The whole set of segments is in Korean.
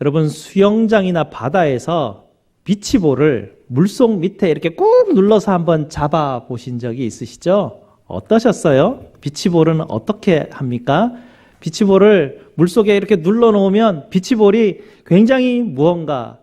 여러분, 수영장이나 바다에서 비치볼을 물속 밑에 이렇게 꾹 눌러서 한번 잡아 보신 적이 있으시죠? 어떠셨어요? 비치볼은 어떻게 합니까? 비치볼을 물속에 이렇게 눌러 놓으면 비치볼이 굉장히 무언가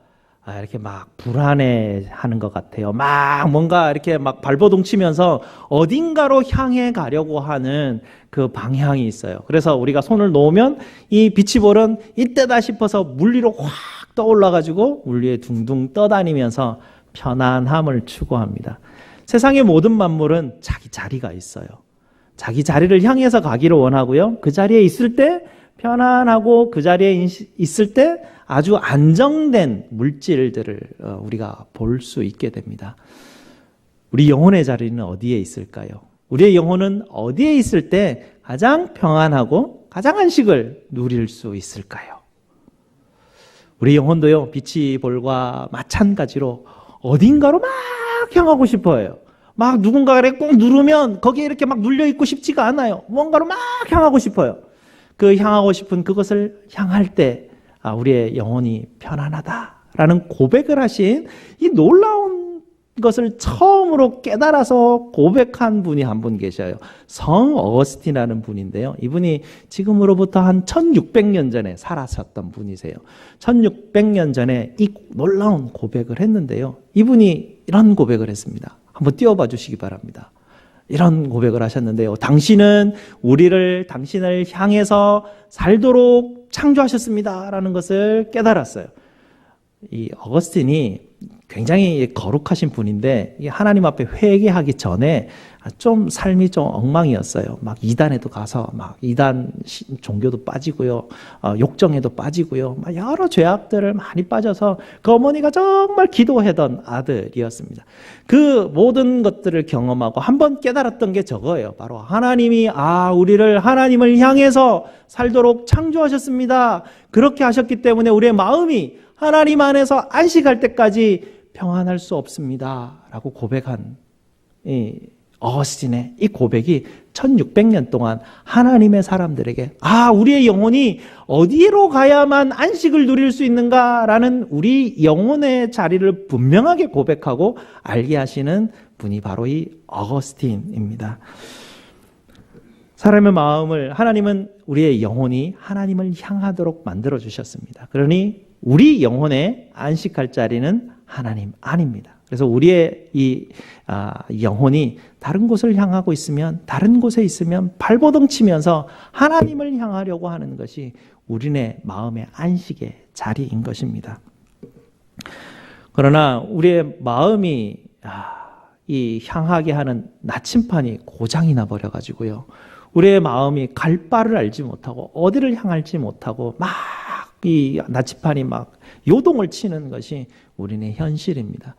이렇게 막 불안해 하는 것 같아요. 막 뭔가 이렇게 막 발버둥 치면서 어딘가로 향해 가려고 하는 그 방향이 있어요. 그래서 우리가 손을 놓으면 이 비치볼은 이때다 싶어서 물 위로 확 떠올라 가지고 물 위에 둥둥 떠다니면서 편안함을 추구합니다. 세상의 모든 만물은 자기 자리가 있어요. 자기 자리를 향해서 가기를 원하고요. 그 자리에 있을 때 편안하고 그 자리에 있을 때 아주 안정된 물질들을 우리가 볼 수 있게 됩니다. 우리 영혼의 자리는 어디에 있을까요? 우리의 영혼은 어디에 있을 때 가장 평안하고 가장 안식을 누릴 수 있을까요? 우리 영혼도요, 비치볼과 마찬가지로 어딘가로 막 향하고 싶어요. 막 누군가를 꼭 누르면 거기에 이렇게 막 눌려있고 싶지가 않아요. 뭔가로 막 향하고 싶어요. 그 향하고 싶은 그것을 향할 때 우리의 영혼이 편안하다라는 고백을 하신 이 놀라운 것을 처음으로 깨달아서 고백한 분이 한 분 계셔요. 성 어거스틴이라는 분인데요. 이분이 지금으로부터 한 1600년 전에 살아셨던 분이세요. 1600년 전에 이 놀라운 고백을 했는데요. 이분이 이런 고백을 했습니다. 한번 띄워봐 주시기 바랍니다. 이런 고백을 하셨는데요. 당신은 당신을 향해서 살도록 창조하셨습니다 라는 것을 깨달았어요. 이 어거스틴이 굉장히 거룩하신 분인데 하나님 앞에 회개하기 전에 좀 삶이 좀 엉망이었어요. 막 이단에도 가서 막 이단 종교도 빠지고요, 욕정에도 빠지고요, 막 여러 죄악들을 많이 빠져서 그 어머니가 정말 기도하던 아들이었습니다. 그 모든 것들을 경험하고 한번 깨달았던 게 저거예요. 바로 하나님이 우리를 하나님을 향해서 살도록 창조하셨습니다. 그렇게 하셨기 때문에 우리의 마음이 하나님 안에서 안식할 때까지 평안할 수 없습니다 라고 고백한 이 어거스틴의 이 고백이 1600년 동안 하나님의 사람들에게 우리의 영혼이 어디로 가야만 안식을 누릴 수 있는가라는 우리 영혼의 자리를 분명하게 고백하고 알게 하시는 분이 바로 이 어거스틴입니다. 사람의 마음을 하나님은 우리의 영혼이 하나님을 향하도록 만들어 주셨습니다. 그러니 우리 영혼의 안식할 자리는 하나님 안입니다. 그래서 우리의 이 영혼이 다른 곳을 향하고 있으면, 다른 곳에 있으면 발버둥 치면서 하나님을 향하려고 하는 것이 우리네 마음의 안식의 자리인 것입니다. 그러나 우리의 마음이 이 향하게 하는 나침판이 고장이 나버려가지고요, 우리의 마음이 갈 바를 알지 못하고 어디를 향할지 못하고 막 이 나침판이 막 요동을 치는 것이 우리의 현실입니다.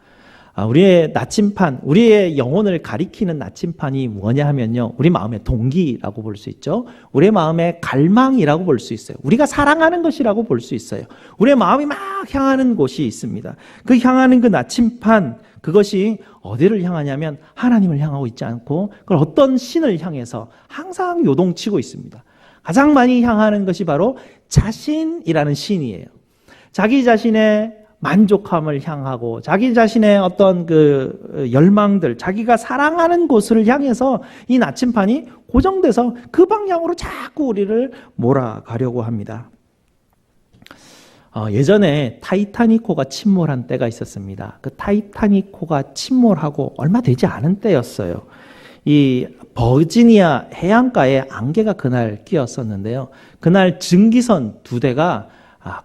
우리의 나침판, 우리의 영혼을 가리키는 나침판이 뭐냐 하면요, 우리 마음의 동기라고 볼 수 있죠. 우리의 마음의 갈망이라고 볼 수 있어요. 우리가 사랑하는 것이라고 볼 수 있어요. 우리의 마음이 막 향하는 곳이 있습니다. 그 향하는 그 나침판, 그것이 어디를 향하냐면 하나님을 향하고 있지 않고 그걸 어떤 신을 향해서 항상 요동치고 있습니다. 가장 많이 향하는 것이 바로 자신이라는 신이에요. 자기 자신의 만족함을 향하고 자기 자신의 어떤 그 열망들, 자기가 사랑하는 곳을 향해서 이 나침판이 고정돼서 그 방향으로 자꾸 우리를 몰아가려고 합니다. 예전에 타이타닉호가 침몰한 때가 있었습니다. 그 타이타닉호가 침몰하고 얼마 되지 않은 때였어요. 이 버지니아 해안가에 안개가 그날 끼었었는데요. 그날 증기선 2대가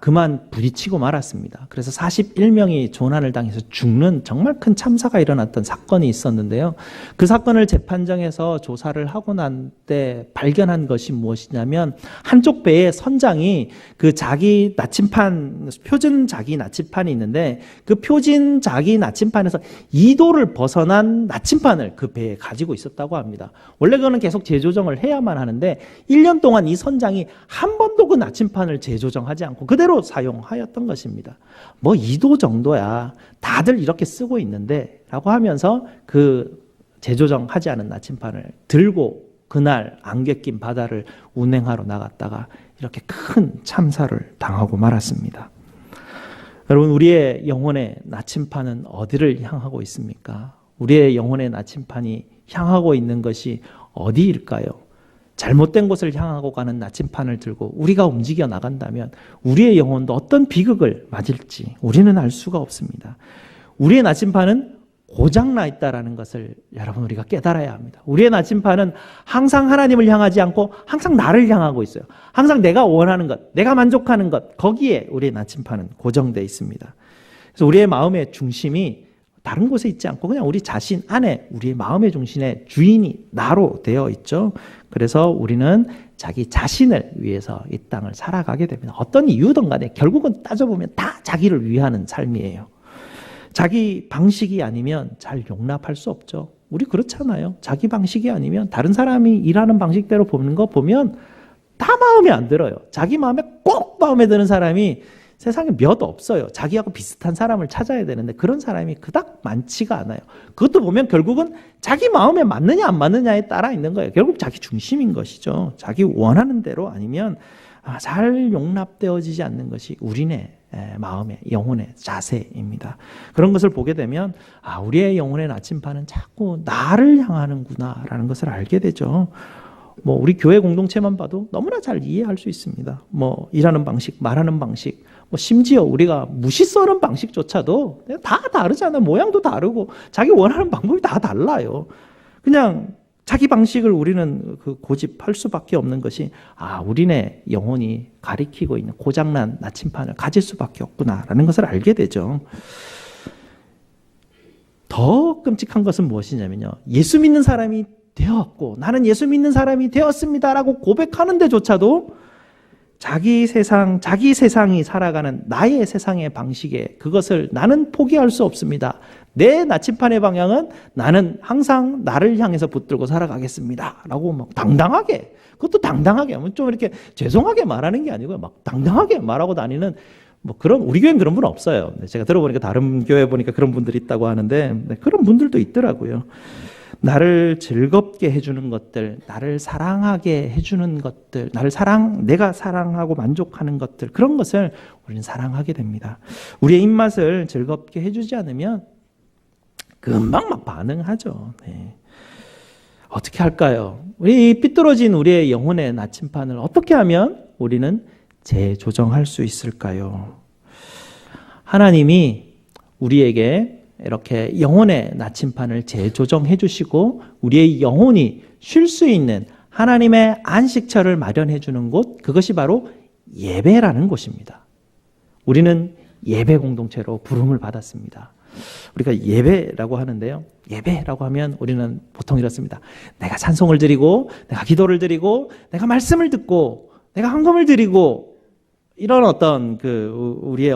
그만 부딪히고 말았습니다. 그래서 41명이 조난을 당해서 죽는 정말 큰 참사가 일어났던 사건이 있었는데요. 그 사건을 재판정에서 조사를 하고 난 때 발견한 것이 무엇이냐면, 한쪽 배에 선장이 그 자기 나침판, 표준 자기 나침판이 있는데 그 표준 자기 나침판에서 2도를 벗어난 나침판을 그 배에 가지고 있었다고 합니다. 원래 그거는 계속 재조정을 해야만 하는데 1년 동안 이 선장이 한 번도 그 나침판을 재조정하지 않고 그대로 사용하였던 것입니다. 뭐 2도 정도야, 다들 이렇게 쓰고 있는데 라고 하면서 그 재조정하지 않은 나침판을 들고 그날 안개 낀 바다를 운행하러 나갔다가 이렇게 큰 참사를 당하고 말았습니다. 여러분, 우리의 영혼의 나침판은 어디를 향하고 있습니까? 우리의 영혼의 나침판이 향하고 있는 것이 어디일까요? 잘못된 곳을 향하고 가는 나침판을 들고 우리가 움직여 나간다면 우리의 영혼도 어떤 비극을 맞을지 우리는 알 수가 없습니다. 우리의 나침판은 고장나 있다라는 것을 여러분 우리가 깨달아야 합니다. 우리의 나침판은 항상 하나님을 향하지 않고 항상 나를 향하고 있어요. 항상 내가 원하는 것, 내가 만족하는 것, 거기에 우리의 나침판은 고정되어 있습니다. 그래서 우리의 마음의 중심이 다른 곳에 있지 않고 그냥 우리 자신 안에 우리의 마음의 중심의 주인이 나로 되어 있죠. 그래서 우리는 자기 자신을 위해서 이 땅을 살아가게 됩니다. 어떤 이유든 간에 결국은 따져보면 다 자기를 위하는 삶이에요. 자기 방식이 아니면 잘 용납할 수 없죠. 우리 그렇잖아요. 자기 방식이 아니면 다른 사람이 일하는 방식대로 보는 거 보면 다 마음에 안 들어요. 자기 마음에 꼭 마음에 드는 사람이 세상에 몇 없어요. 자기하고 비슷한 사람을 찾아야 되는데 그런 사람이 그닥 많지가 않아요. 그것도 보면 결국은 자기 마음에 맞느냐 안 맞느냐에 따라 있는 거예요. 결국 자기 중심인 것이죠. 자기 원하는 대로 아니면 잘 용납되어지지 않는 것이 우리네 마음의 영혼의 자세입니다. 그런 것을 보게 되면 우리의 영혼의 나침판은 자꾸 나를 향하는구나 라는 것을 알게 되죠. 우리 교회 공동체만 봐도 너무나 잘 이해할 수 있습니다. 일하는 방식, 말하는 방식, 심지어 우리가 무시 써는 방식조차도 다 다르잖아요. 모양도 다르고 자기 원하는 방법이 다 달라요. 그냥 자기 방식을 우리는 고집할 수밖에 없는 것이 우리네 영혼이 가리키고 있는 고장난 나침판을 가질 수밖에 없구나라는 것을 알게 되죠. 더 끔찍한 것은 무엇이냐면요. 예수 믿는 사람이 되었고 나는 예수 믿는 사람이 되었습니다라고 고백하는 데조차도 자기 세상이 살아가는 나의 세상의 방식에 그것을 나는 포기할 수 없습니다. 내 나침판의 방향은 나는 항상 나를 향해서 붙들고 살아가겠습니다. 라고 당당하게, 그것도 당당하게, 좀 이렇게 죄송하게 말하는 게 아니고요. 당당하게 말하고 다니는 우리 교회는 그런 분 없어요. 제가 들어보니까 다른 교회 보니까 그런 분들이 있다고 하는데 그런 분들도 있더라고요. 나를 즐겁게 해주는 것들, 나를 사랑하게 해주는 것들, 내가 사랑하고 만족하는 것들, 그런 것을 우리는 사랑하게 됩니다. 우리의 입맛을 즐겁게 해주지 않으면 금방 반응하죠. 네. 어떻게 할까요? 우리 삐뚤어진 우리의 영혼의 나침판을 어떻게 하면 우리는 재조정할 수 있을까요? 하나님이 우리에게 이렇게 영혼의 나침판을 재조정해 주시고 우리의 영혼이 쉴 수 있는 하나님의 안식처를 마련해 주는 곳, 그것이 바로 예배라는 곳입니다. 우리는 예배 공동체로 부름을 받았습니다. 우리가 예배라고 하는데요. 예배라고 하면 우리는 보통 이렇습니다. 내가 찬송을 드리고 내가 기도를 드리고 내가 말씀을 듣고 내가 헌금을 드리고 이런 우리의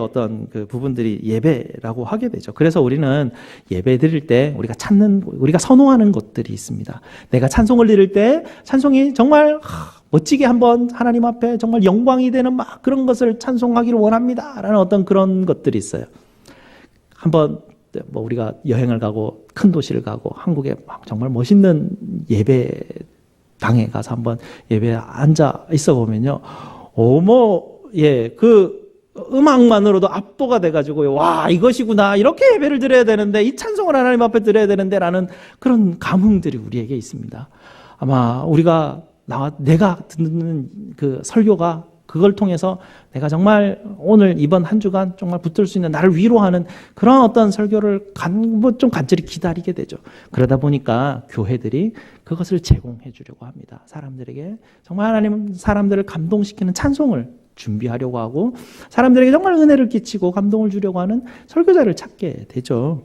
부분들이 예배라고 하게 되죠. 그래서 우리는 예배 드릴 때 우리가 선호하는 것들이 있습니다. 내가 찬송을 드릴 때 찬송이 정말 멋지게 한번 하나님 앞에 정말 영광이 되는 그런 것을 찬송하기를 원합니다. 라는 그런 것들이 있어요. 한번 우리가 여행을 가고 큰 도시를 가고 한국에 정말 멋있는 예배당에 가서 한번 예배에 앉아 있어 보면요. 그 음악만으로도 압도가 돼가지고 와 이것이구나 이렇게 예배를 드려야 되는데 이 찬송을 하나님 앞에 드려야 되는데 라는 그런 감흥들이 우리에게 있습니다. 아마 내가 듣는 그 설교가 그걸 통해서 내가 정말 오늘 이번 한 주간 정말 붙들 수 있는 나를 위로하는 그런 어떤 설교를 좀 간절히 기다리게 되죠. 그러다 보니까 교회들이 그것을 제공해 주려고 합니다. 사람들에게 정말 하나님 사람들을 감동시키는 찬송을 준비하려고 하고 사람들에게 정말 은혜를 끼치고 감동을 주려고 하는 설교자를 찾게 되죠.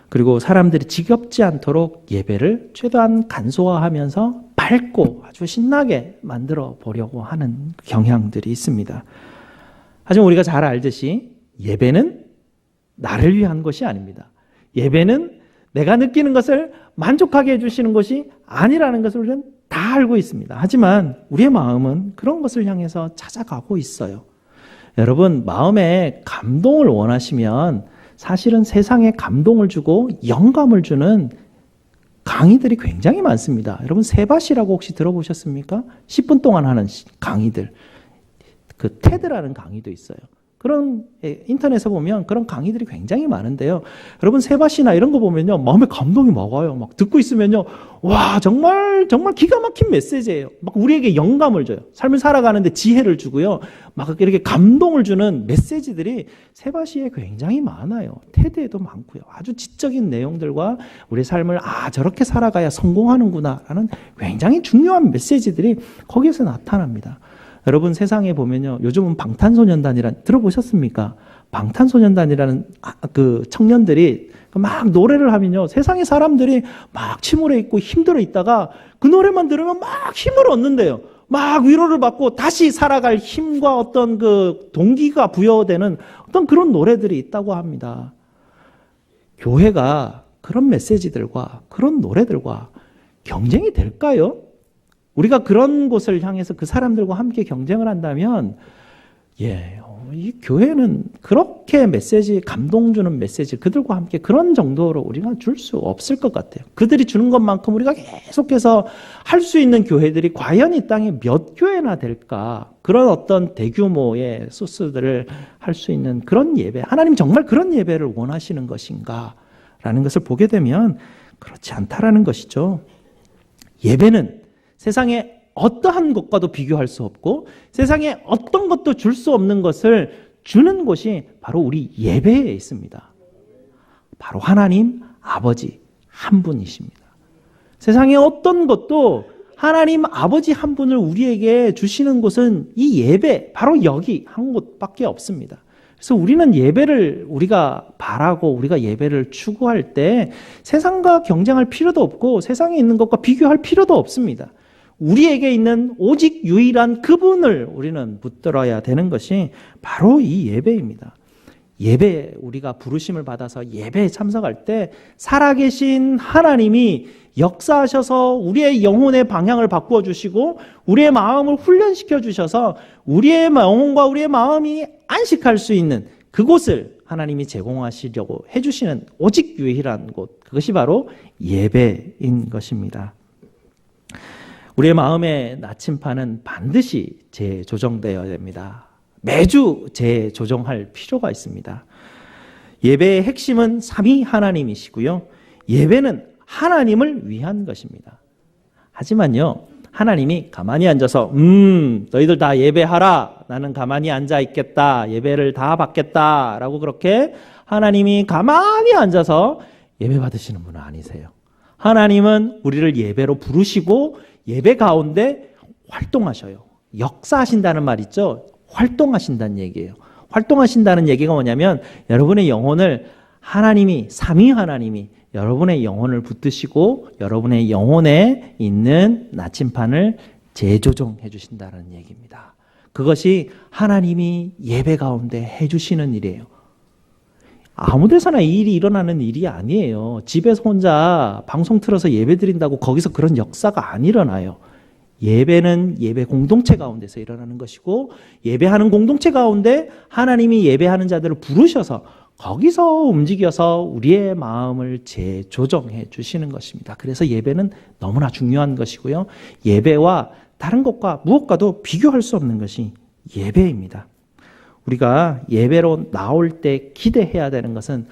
그리고 사람들이 지겹지 않도록 예배를 최대한 간소화하면서 밝고 아주 신나게 만들어 보려고 하는 경향들이 있습니다. 하지만 우리가 잘 알듯이 예배는 나를 위한 것이 아닙니다. 예배는 내가 느끼는 것을 만족하게 해주시는 것이 아니라는 것을 우리는 다 알고 있습니다. 하지만 우리의 마음은 그런 것을 향해서 찾아가고 있어요. 여러분, 마음에 감동을 원하시면 사실은 세상에 감동을 주고 영감을 주는 강의들이 굉장히 많습니다. 여러분, 세바시라고 혹시 들어보셨습니까? 10분 동안 하는 강의들. 그 테드라는 강의도 있어요. 그런 인터넷에 보면 그런 강의들이 굉장히 많은데요. 여러분 세바시나 이런 거 보면요, 마음에 감동이 막 와요. 막 듣고 있으면요, 와 정말 기가 막힌 메시지예요. 막 우리에게 영감을 줘요. 삶을 살아가는데 지혜를 주고요, 막 이렇게 감동을 주는 메시지들이 세바시에 굉장히 많아요. 테드에도 많고요. 아주 지적인 내용들과 우리 삶을 저렇게 살아가야 성공하는구나라는 굉장히 중요한 메시지들이 거기에서 나타납니다. 여러분 세상에 보면요, 요즘은 방탄소년단이란 들어보셨습니까? 방탄소년단이라는 그 청년들이 막 노래를 하면요, 세상의 사람들이 막 침울해 있고 힘들어 있다가 그 노래만 들으면 막 힘을 얻는데요. 막 위로를 받고 다시 살아갈 힘과 어떤 그 동기가 부여되는 어떤 그런 노래들이 있다고 합니다. 교회가 그런 메시지들과 그런 노래들과 경쟁이 될까요? 우리가 그런 곳을 향해서 그 사람들과 함께 경쟁을 한다면, 이 교회는 그렇게 메시지, 감동 주는 메시지, 그들과 함께 그런 정도로 우리가 줄 수 없을 것 같아요. 그들이 주는 것만큼 우리가 계속해서 할 수 있는 교회들이 과연 이 땅에 몇 교회나 될까? 그런 어떤 대규모의 소스들을 할 수 있는 그런 예배, 하나님 정말 그런 예배를 원하시는 것인가? 라는 것을 보게 되면 그렇지 않다라는 것이죠. 예배는 세상에 어떠한 것과도 비교할 수 없고 세상에 어떤 것도 줄 수 없는 것을 주는 곳이 바로 우리 예배에 있습니다. 바로 하나님 아버지 한 분이십니다. 세상에 어떤 것도 하나님 아버지 한 분을 우리에게 주시는 곳은 이 예배, 바로 여기 한 곳밖에 없습니다. 그래서 우리는 예배를 우리가 바라고 우리가 예배를 추구할 때 세상과 경쟁할 필요도 없고 세상에 있는 것과 비교할 필요도 없습니다. 우리에게 있는 오직 유일한 그분을 우리는 붙들어야 되는 것이 바로 이 예배입니다. 예배, 우리가 부르심을 받아서 예배에 참석할 때 살아계신 하나님이 역사하셔서 우리의 영혼의 방향을 바꾸어 주시고 우리의 마음을 훈련시켜 주셔서 우리의 영혼과 우리의 마음이 안식할 수 있는 그곳을 하나님이 제공하시려고 해주시는 오직 유일한 곳, 그것이 바로 예배인 것입니다. 우리의 마음의 나침판은 반드시 재조정되어야 됩니다. 매주 재조정할 필요가 있습니다. 예배의 핵심은 삼위 하나님이시고요. 예배는 하나님을 위한 것입니다. 하지만요, 하나님이 가만히 앉아서 너희들 다 예배하라, 나는 가만히 앉아 있겠다, 예배를 다 받겠다 라고 그렇게 하나님이 가만히 앉아서 예배 받으시는 분은 아니세요. 하나님은 우리를 예배로 부르시고 예배 가운데 활동하셔요. 역사하신다는 말 있죠? 활동하신다는 얘기예요. 활동하신다는 얘기가 뭐냐면 여러분의 영혼을 하나님이, 삼위 하나님이 여러분의 영혼을 붙드시고 여러분의 영혼에 있는 나침판을 재조정해 주신다는 얘기입니다. 그것이 하나님이 예배 가운데 해주시는 일이에요. 아무 데서나 이 일이 일어나는 일이 아니에요. 집에서 혼자 방송 틀어서 예배 드린다고 거기서 그런 역사가 안 일어나요. 예배는 예배 공동체 가운데서 일어나는 것이고 예배하는 공동체 가운데 하나님이 예배하는 자들을 부르셔서 거기서 움직여서 우리의 마음을 재조정해 주시는 것입니다. 그래서 예배는 너무나 중요한 것이고요. 예배와 다른 것과 무엇과도 비교할 수 없는 것이 예배입니다. 우리가 예배로 나올 때 기대해야 되는 것은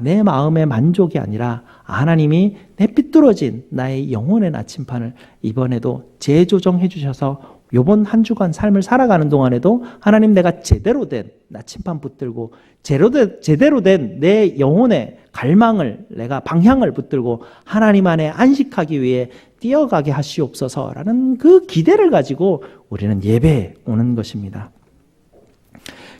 내 마음의 만족이 아니라 하나님이 내 삐뚤어진 나의 영혼의 나침판을 이번에도 재조정해 주셔서 이번 한 주간 삶을 살아가는 동안에도 하나님, 내가 제대로 된 나침판 붙들고 제대로 된 내 영혼의 갈망을, 내가 방향을 붙들고 하나님 안에 안식하기 위해 뛰어가게 하시옵소서라는 그 기대를 가지고 우리는 예배에 오는 것입니다.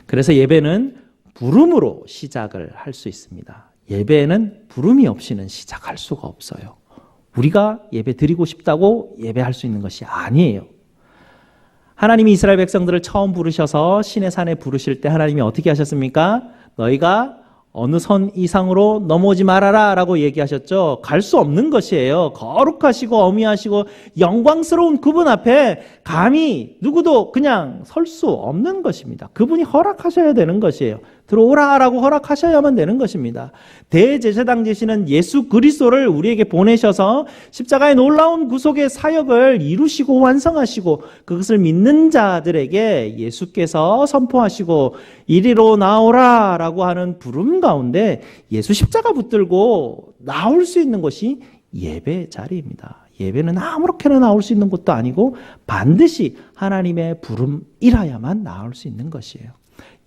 그래서 예배는 부름으로 시작을 할 수 있습니다. 예배는 부름이 없이는 시작할 수가 없어요. 우리가 예배 드리고 싶다고 예배할 수 있는 것이 아니에요. 하나님이 이스라엘 백성들을 처음 부르셔서 신의 산에 부르실 때 하나님이 어떻게 하셨습니까? 너희가 어느 선 이상으로 넘어오지 말아라 라고 얘기하셨죠. 갈 수 없는 것이에요. 거룩하시고 어미하시고 영광스러운 그분 앞에 감히 누구도 그냥 설 수 없는 것입니다. 그분이 허락하셔야 되는 것이에요. 들어오라라고 허락하셔야만 되는 것입니다. 대제사장 되시는 예수 그리스도를 우리에게 보내셔서 십자가의 놀라운 구속의 사역을 이루시고 완성하시고 그것을 믿는 자들에게 예수께서 선포하시고 이리로 나오라라고 하는 부름 가운데 예수 십자가 붙들고 나올 수 있는 것이 예배 자리입니다. 예배는 아무렇게나 나올 수 있는 것도 아니고 반드시 하나님의 부름이라야만 나올 수 있는 것이에요.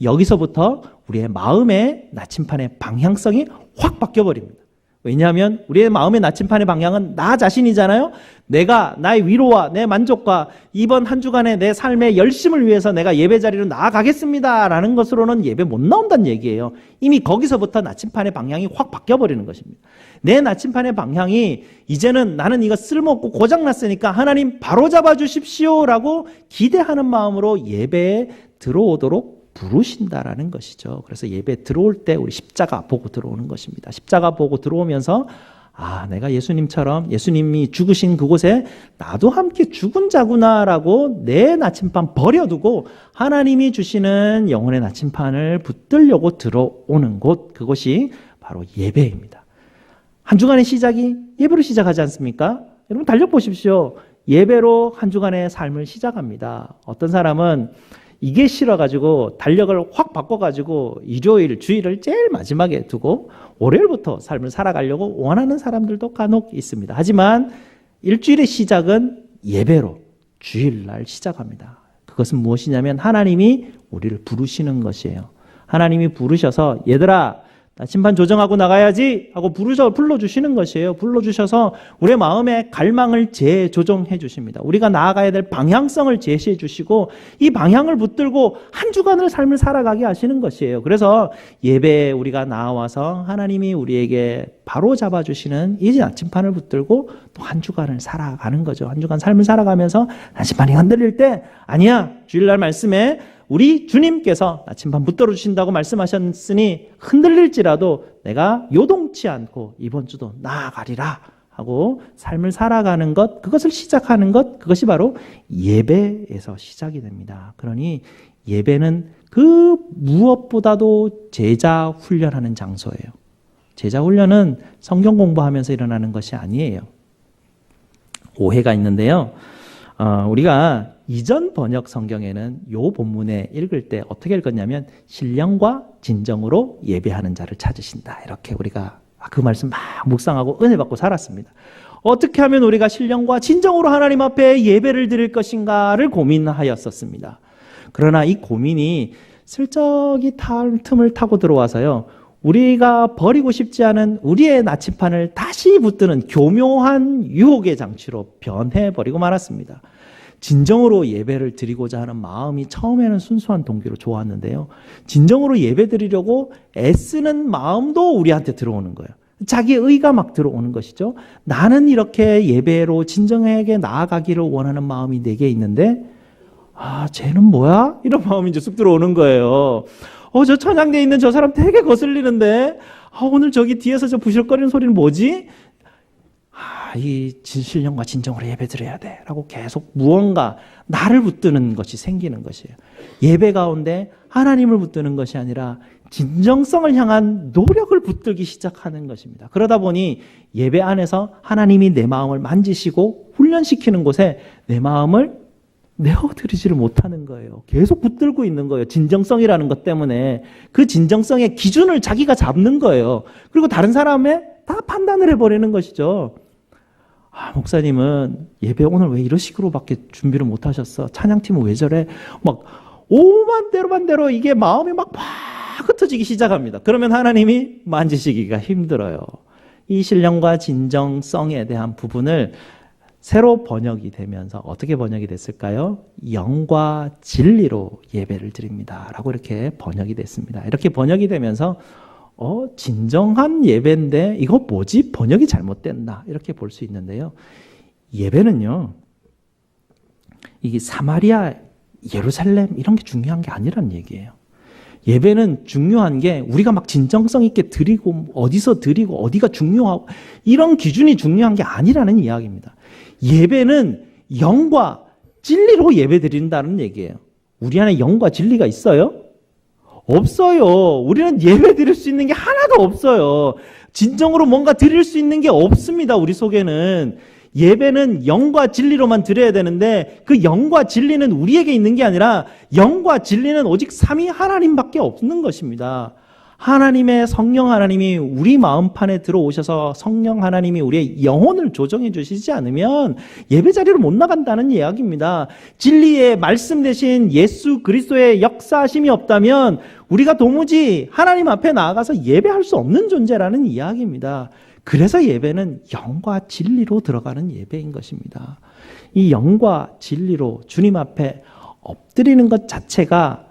여기서부터 우리의 마음의 나침판의 방향성이 확 바뀌어버립니다. 왜냐하면 우리의 마음의 나침판의 방향은 나 자신이잖아요. 내가 나의 위로와 내 만족과 이번 한 주간의 내 삶의 열심을 위해서 내가 예배 자리로 나아가겠습니다라는 것으로는 예배 못 나온다는 얘기예요. 이미 거기서부터 나침판의 방향이 확 바뀌어버리는 것입니다. 내 나침판의 방향이 이제는 나는 이거 쓸모없고 고장났으니까 하나님 바로잡아 주십시오라고 기대하는 마음으로 예배에 들어오도록 부르신다라는 것이죠. 그래서 예배 들어올 때 우리 십자가 보고 들어오는 것입니다. 십자가 보고 들어오면서 내가 예수님처럼 예수님이 죽으신 그곳에 나도 함께 죽은 자구나라고 내 나침판 버려두고 하나님이 주시는 영혼의 나침판을 붙들려고 들어오는 곳, 그것이 바로 예배입니다. 한 주간의 시작이 예배로 시작하지 않습니까? 여러분 달려보십시오. 예배로 한 주간의 삶을 시작합니다. 어떤 사람은 이게 싫어가지고 달력을 확 바꿔가지고 일요일, 주일을 제일 마지막에 두고 월요일부터 삶을 살아가려고 원하는 사람들도 간혹 있습니다. 하지만 일주일의 시작은 예배로 주일날 시작합니다. 그것은 무엇이냐면 하나님이 우리를 부르시는 것이에요. 하나님이 부르셔서 얘들아 나침반 조정하고 나가야지 하고 불러주시는 것이에요. 불러주셔서 우리의 마음의 갈망을 재조정해 주십니다. 우리가 나아가야 될 방향성을 제시해 주시고 이 방향을 붙들고 한 주간을 삶을 살아가게 하시는 것이에요. 그래서 예배에 우리가 나와서 하나님이 우리에게 바로 잡아주시는 이 나침판을 붙들고 또 한 주간을 살아가는 거죠. 한 주간 삶을 살아가면서 나침판이 흔들릴 때 아니야, 주일날 말씀에 우리 주님께서 나침반 붙들어 주신다고 말씀하셨으니 흔들릴지라도 내가 요동치 않고 이번 주도 나아가리라 하고 삶을 살아가는 것, 그것을 시작하는 것, 그것이 바로 예배에서 시작이 됩니다. 그러니 예배는 그 무엇보다도 제자 훈련하는 장소예요. 제자 훈련은 성경 공부하면서 일어나는 것이 아니에요. 오해가 있는데요. 우리가 이전 번역 성경에는 이 본문에 읽을 때 어떻게 읽었냐면 신령과 진정으로 예배하는 자를 찾으신다. 이렇게 우리가 그 말씀 막 묵상하고 은혜 받고 살았습니다. 어떻게 하면 우리가 신령과 진정으로 하나님 앞에 예배를 드릴 것인가를 고민하였었습니다. 그러나 이 고민이 슬쩍이 틈을 타고 들어와서요. 우리가 버리고 싶지 않은 우리의 나침판을 다시 붙드는 교묘한 유혹의 장치로 변해버리고 말았습니다. 진정으로 예배를 드리고자 하는 마음이 처음에는 순수한 동기로 좋았는데요. 진정으로 예배 드리려고 애쓰는 마음도 우리한테 들어오는 거예요. 자기의 의가 막 들어오는 것이죠. 나는 이렇게 예배로 진정하게 나아가기를 원하는 마음이 내게 있는데 쟤는 뭐야? 이런 마음이 이제 쑥 들어오는 거예요. 저 천장대에 있는 저 사람 되게 거슬리는데 오늘 저기 뒤에서 저 부실거리는 소리는 뭐지? 이 신령과 진정으로 예배 드려야 돼 라고 계속 무언가 나를 붙드는 것이 생기는 것이에요. 예배 가운데 하나님을 붙드는 것이 아니라 진정성을 향한 노력을 붙들기 시작하는 것입니다. 그러다 보니 예배 안에서 하나님이 내 마음을 만지시고 훈련시키는 곳에 내 마음을 내어드리지를 못하는 거예요. 계속 붙들고 있는 거예요. 진정성이라는 것 때문에 그 진정성의 기준을 자기가 잡는 거예요. 그리고 다른 사람의 다 판단을 해버리는 것이죠. 목사님은 예배 오늘 왜 이런 식으로밖에 준비를 못 하셨어? 찬양팀은 왜 저래? 막 오만대로 이게 마음이 막 흩어지기 시작합니다. 그러면 하나님이 만지시기가 힘들어요. 이 신령과 진정성에 대한 부분을 새로 번역이 되면서 어떻게 번역이 됐을까요? 영과 진리로 예배를 드립니다 라고 이렇게 번역이 됐습니다. 이렇게 번역이 되면서 진정한 예배인데 이거 뭐지? 번역이 잘못됐나? 이렇게 볼 수 있는데요. 예배는요, 이게 사마리아, 예루살렘 이런 게 중요한 게 아니란 얘기예요. 예배는 중요한 게 우리가 막 진정성 있게 드리고 어디서 드리고 어디가 중요하고 이런 기준이 중요한 게 아니라는 이야기입니다. 예배는 영과 진리로 예배 드린다는 얘기예요. 우리 안에 영과 진리가 있어요? 없어요. 우리는 예배 드릴 수 있는 게 하나도 없어요. 진정으로 뭔가 드릴 수 있는 게 없습니다. 우리 속에는. 예배는 영과 진리로만 드려야 되는데 그 영과 진리는 우리에게 있는 게 아니라 영과 진리는 오직 삼위 하나님밖에 없는 것입니다. 하나님의 성령 하나님이 우리 마음판에 들어오셔서 성령 하나님이 우리의 영혼을 조정해 주시지 않으면 예배 자리로 못 나간다는 이야기입니다. 진리의 말씀 대신 예수 그리스도의 역사하심이 없다면 우리가 도무지 하나님 앞에 나아가서 예배할 수 없는 존재라는 이야기입니다. 그래서 예배는 영과 진리로 들어가는 예배인 것입니다. 이 영과 진리로 주님 앞에 엎드리는 것 자체가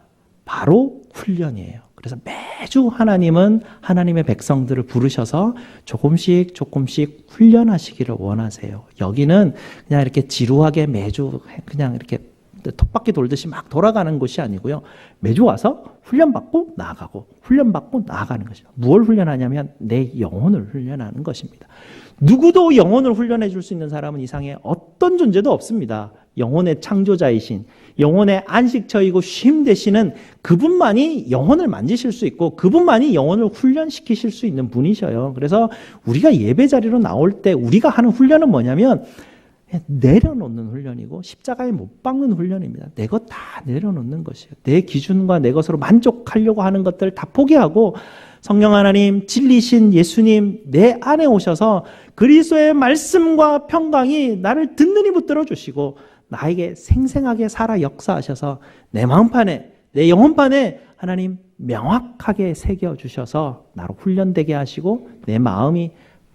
바로 훈련이에요. 그래서 매주 하나님은 하나님의 백성들을 부르셔서 조금씩 훈련하시기를 원하세요. 여기는 그냥 이렇게 지루하게 매주 그냥 이렇게 톱바퀴 돌듯이 막 돌아가는 곳이 아니고요. 매주 와서 훈련받고 나아가고 훈련받고 나아가는 것이죠. 무엇을 훈련하냐면 내 영혼을 훈련하는 것입니다. 누구도 영혼을 훈련해 줄 수 있는 사람은 이 세상에 어떤 존재도 없습니다. 영혼의 창조자이신, 영혼의 안식처이고 쉼 되시는 그분만이 영혼을 만지실 수 있고 그분만이 영혼을 훈련시키실 수 있는 분이셔요. 그래서 우리가 예배 자리로 나올 때 우리가 하는 훈련은 뭐냐면 내려놓는 훈련이고 십자가에 못 박는 훈련입니다. 내 것 다 내려놓는 것이에요. 내 기준과 내 것으로 만족하려고 하는 것들 다 포기하고 성령 하나님, 진리신 예수님 내 안에 오셔서 그리스도의 말씀과 평강이 나를 든든히 붙들어 주시고 나에게 생생하게 살아 역사하셔서 내 마음판에, 내 영혼판에 하나님 명확하게 새겨주셔서 나로 훈련되게 하시고 내 마음이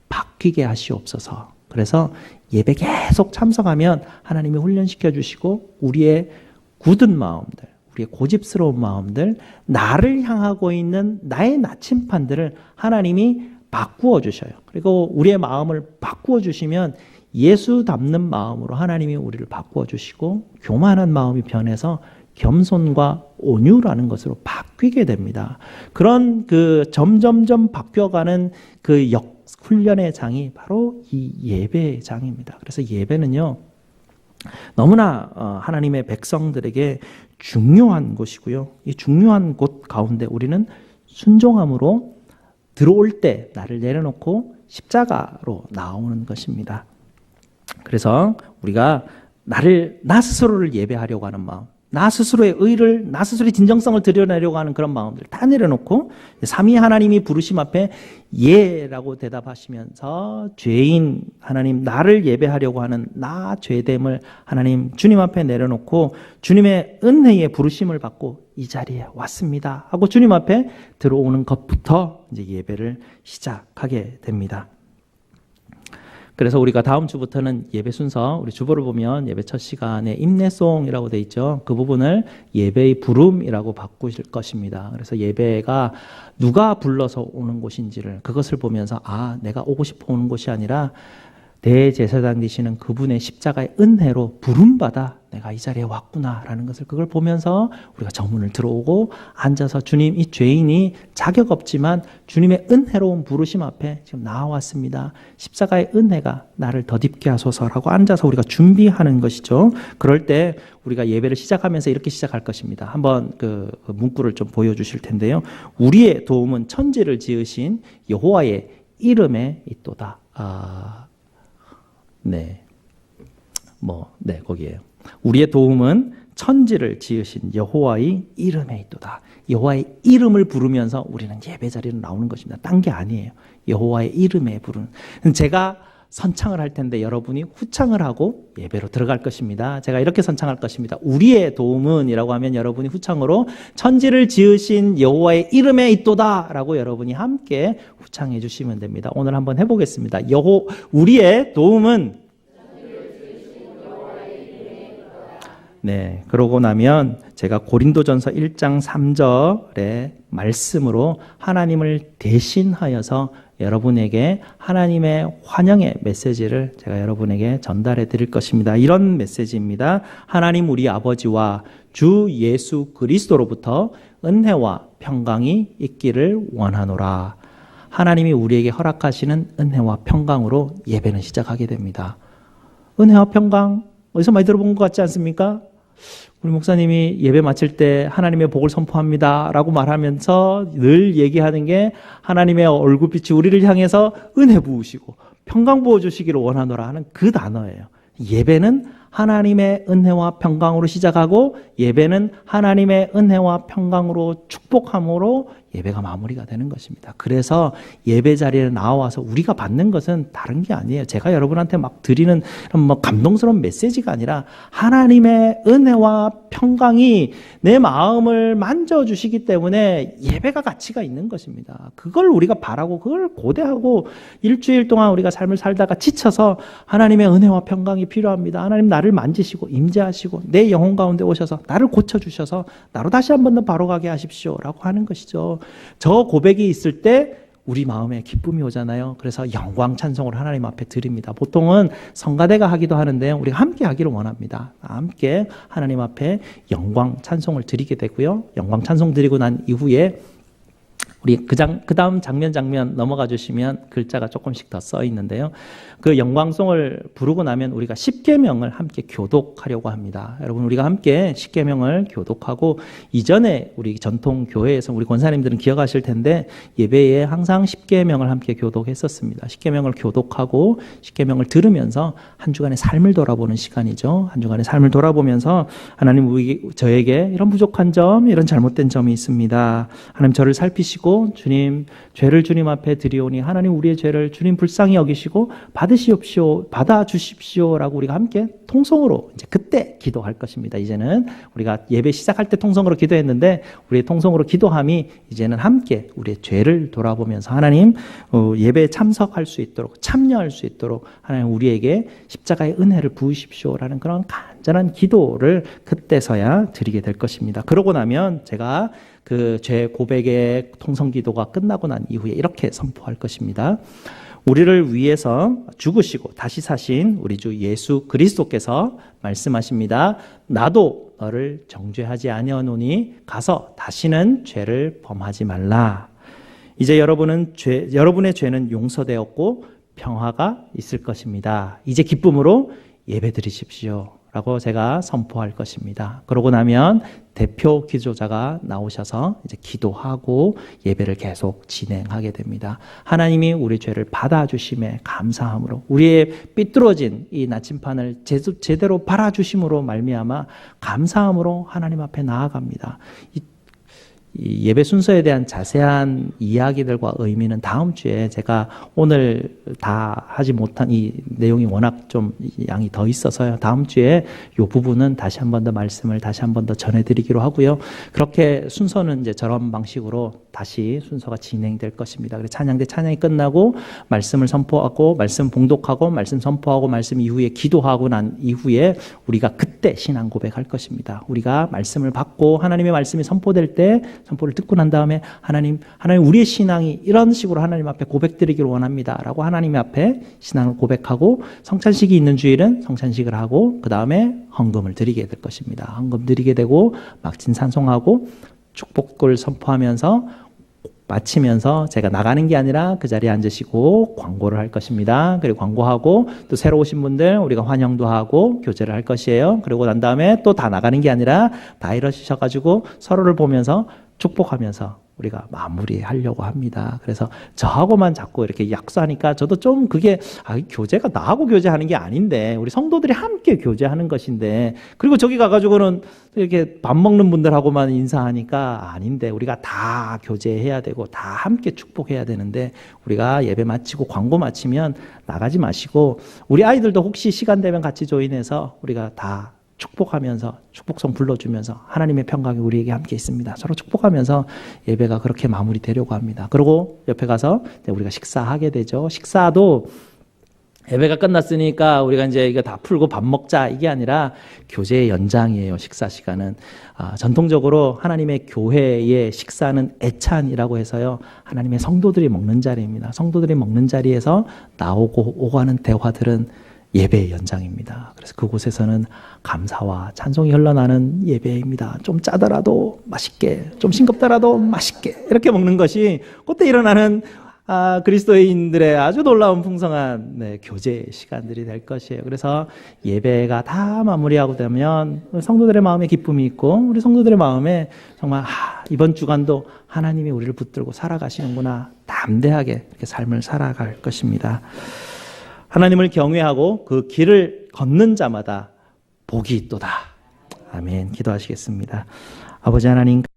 바뀌게 하시옵소서. 그래서 예배 계속 참석하면 하나님이 훈련시켜 주시고 우리의 굳은 마음들, 우리의 고집스러운 마음들, 나를 향하고 있는 나의 나침판들을 하나님이 바꾸어 주셔요. 그리고 우리의 마음을 바꾸어 주시면 예수 닮는 마음으로 하나님이 우리를 바꾸어 주시고 교만한 마음이 변해서 겸손과 온유라는 것으로 바뀌게 됩니다. 그런 그 점점점 바뀌어가는 그 훈련의 장이 바로 이 예배의 장입니다. 그래서 예배는요, 너무나 하나님의 백성들에게 중요한 곳이고요. 이 중요한 곳 가운데 우리는 순종함으로 들어올 때 나를 내려놓고 십자가로 나오는 것입니다. 그래서 우리가 나 스스로를 예배하려고 하는 마음, 나 스스로의 의를, 나 스스로의 진정성을 드러내려고 하는 그런 마음들 다 내려놓고 삼위 하나님이 부르심 앞에 예라고 대답하시면서 죄인 하나님, 나를 예배하려고 하는 나 죄됨을 하나님 주님 앞에 내려놓고 주님의 은혜의 부르심을 받고 이 자리에 왔습니다 하고 주님 앞에 들어오는 것부터 이제 예배를 시작하게 됩니다. 그래서 우리가 다음 주부터는 예배 순서, 우리 주보를 보면 예배 첫 시간에 임내송이라고 돼 있죠. 그 부분을 예배의 부름이라고 바꾸실 것입니다. 그래서 예배가 누가 불러서 오는 곳인지를 그것을 보면서 내가 오고 싶어 오는 곳이 아니라 대제사장 되시는 그분의 십자가의 은혜로 부름받아 내가 이 자리에 왔구나라는 것을 그걸 보면서 우리가 정문을 들어오고 앉아서 주님, 이 죄인이 자격 없지만 주님의 은혜로운 부르심 앞에 지금 나와왔습니다. 십자가의 은혜가 나를 덧입게 하소서라고 앉아서 우리가 준비하는 것이죠. 그럴 때 우리가 예배를 시작하면서 이렇게 시작할 것입니다. 한번 그 문구를 좀 보여주실 텐데요. 우리의 도움은 천지를 지으신 여호와의 이름에 있도다. 거기에요. 우리의 도움은 천지를 지으신 여호와의 이름에 있도다. 여호와의 이름을 부르면서 우리는 예배 자리로 나오는 것입니다. 딴 게 아니에요. 여호와의 이름에 부르는. 제가 선창을 할 텐데 여러분이 후창을 하고 예배로 들어갈 것입니다. 제가 이렇게 선창할 것입니다. 우리의 도움은 이라고 하면 여러분이 후창으로 천지를 지으신 여호와의 이름에 있도다 라고 여러분이 함께 후창해 주시면 됩니다. 오늘 한번 해보겠습니다. 우리의 도움은 그러고 나면 제가 고린도전서 1장 3절의 말씀으로 하나님을 대신하여서 여러분에게 하나님의 환영의 메시지를 제가 여러분에게 전달해 드릴 것입니다. 이런 메시지입니다. 하나님 우리 아버지와 주 예수 그리스도로부터 은혜와 평강이 있기를 원하노라. 하나님이 우리에게 허락하시는 은혜와 평강으로 예배는 시작하게 됩니다. 은혜와 평강 어디서 많이 들어본 것 같지 않습니까? 우리 목사님이 예배 마칠 때 하나님의 복을 선포합니다 라고 말하면서 늘 얘기하는 게 하나님의 얼굴빛이 우리를 향해서 은혜 부으시고 평강 부어주시기를 원하노라 하는 그 단어예요. 예배는 하나님의 은혜와 평강으로 시작하고 예배는 하나님의 은혜와 평강으로 축복함으로 예배가 마무리가 되는 것입니다. 그래서 예배 자리에 나와서 우리가 받는 것은 다른 게 아니에요. 제가 여러분한테 막 드리는 뭐 감동스러운 메시지가 아니라 하나님의 은혜와 평강이 내 마음을 만져주시기 때문에 예배가 가치가 있는 것입니다. 그걸 우리가 바라고 그걸 고대하고 일주일 동안 우리가 삶을 살다가 지쳐서 하나님의 은혜와 평강이 필요합니다. 하나님 나를 만지시고 임재하시고 내 영혼 가운데 오셔서 나를 고쳐주셔서 나로 다시 한 번 더 바로 가게 하십시오 라고 하는 것이죠. 저 고백이 있을 때 우리 마음에 기쁨이 오잖아요. 그래서 영광 찬송을 하나님 앞에 드립니다. 보통은 성가대가 하기도 하는데 우리가 함께 하기를 원합니다. 함께 하나님 앞에 영광 찬송을 드리게 되고요. 영광 찬송 드리고 난 이후에 우리 그 다음 장면 넘어가 주시면 글자가 조금씩 더 써 있는데요. 그 영광송을 부르고 나면 우리가 십계명을 함께 교독하려고 합니다. 여러분 우리가 함께 십계명을 교독하고 이전에 우리 전통 교회에서 우리 권사님들은 기억하실 텐데 예배에 항상 십계명을 함께 교독했었습니다. 십계명을 교독하고 십계명을 들으면서 한 주간의 삶을 돌아보는 시간이죠. 한 주간의 삶을 돌아보면서 하나님 저에게 이런 부족한 점, 이런 잘못된 점이 있습니다. 하나님 저를 살피시고 주님 죄를 주님 앞에 드리오니 하나님 우리의 죄를 주님 불쌍히 여기시고 받아주십시오라고 우리가 함께 통성으로 이제 그때 기도할 것입니다. 이제는 우리가 예배 시작할 때 통성으로 기도했는데 우리의 통성으로 기도함이 이제는 함께 우리의 죄를 돌아보면서 하나님 예배에 참석할 수 있도록 참여할 수 있도록 하나님 우리에게 십자가의 은혜를 부으십시오라는 그런 간절한 기도를 그때서야 드리게 될 것입니다. 그러고 나면 제가 그 죄 고백의 통성 기도가 끝나고 난 이후에 이렇게 선포할 것입니다. 우리를 위해서 죽으시고 다시 사신 우리 주 예수 그리스도께서 말씀하십니다. 나도 너를 정죄하지 아니하노니 가서 다시는 죄를 범하지 말라. 이제 여러분의 죄는 용서되었고 평화가 있을 것입니다. 이제 기쁨으로 예배드리십시오 라고 제가 선포할 것입니다. 그러고 나면 대표 기도자가 나오셔서 이제 기도하고 예배를 계속 진행하게 됩니다. 하나님이 우리 죄를 받아주심에 감사함으로 우리의 삐뚤어진 이 나침판을 제대로 바라주심으로 말미암아 감사함으로 하나님 앞에 나아갑니다. 이 예배 순서에 대한 자세한 이야기들과 의미는 다음 주에 제가 오늘 다 하지 못한 이 내용이 워낙 좀 양이 더 있어서요. 다음 주에 이 부분은 다시 한 번 더 말씀을 다시 한 번 더 전해드리기로 하고요. 그렇게 순서는 이제 저런 방식으로 다시 순서가 진행될 것입니다. 그래서 찬양대 찬양이 끝나고 말씀을 선포하고 말씀 봉독하고 말씀 선포하고 말씀 이후에 기도하고 난 이후에 우리가 그때 신앙 고백할 것입니다. 우리가 말씀을 받고 하나님의 말씀이 선포될 때 선포를 듣고 난 다음에 하나님 우리의 신앙이 이런 식으로 하나님 앞에 고백드리기를 원합니다 라고 하나님 앞에 신앙을 고백하고 성찬식이 있는 주일은 성찬식을 하고 그 다음에 헌금을 드리게 될 것입니다. 헌금 드리게 되고 막진 찬송하고 축복을 선포하면서 마치면서 제가 나가는 게 아니라 그 자리에 앉으시고 광고를 할 것입니다. 그리고 광고하고 또 새로 오신 분들 우리가 환영도 하고 교제를 할 것이에요. 그리고 난 다음에 또 다 나가는 게 아니라 다 일어서셔가지고 서로를 보면서 축복하면서 우리가 마무리하려고 합니다. 그래서 저하고만 자꾸 이렇게 약수하니까 저도 좀 그게 교제가 나하고 교제하는 게 아닌데 우리 성도들이 함께 교제하는 것인데 그리고 저기 가가지고는 이렇게 밥 먹는 분들하고만 인사하니까 아닌데 우리가 다 교제해야 되고 다 함께 축복해야 되는데 우리가 예배 마치고 광고 마치면 나가지 마시고 우리 아이들도 혹시 시간 되면 같이 조인해서 우리가 다 축복하면서 축복성 불러주면서 하나님의 평강이 우리에게 함께 있습니다. 서로 축복하면서 예배가 그렇게 마무리되려고 합니다. 그리고 옆에 가서 우리가 식사하게 되죠. 식사도 예배가 끝났으니까 우리가 이제 이거 다 풀고 밥 먹자 이게 아니라 교제의 연장이에요. 식사 시간은 전통적으로 하나님의 교회의 식사는 애찬이라고 해서요. 하나님의 성도들이 먹는 자리입니다. 성도들이 먹는 자리에서 나오고 오고 하는 대화들은 예배의 연장입니다. 그래서 그곳에서는 감사와 찬송이 흘러나는 예배입니다. 좀 짜더라도 맛있게, 좀 싱겁더라도 맛있게 이렇게 먹는 것이 그때 일어나는 그리스도인들의 아주 놀라운 풍성한 교제 시간들이 될 것이에요. 그래서 예배가 다 마무리하고 되면 성도들의 마음에 기쁨이 있고 우리 성도들의 마음에 정말 이번 주간도 하나님이 우리를 붙들고 살아가시는구나 담대하게 이렇게 삶을 살아갈 것입니다. 하나님을 경외하고 그 길을 걷는 자마다 복이 있도다. 아멘. 기도하시겠습니다. 아버지 하나님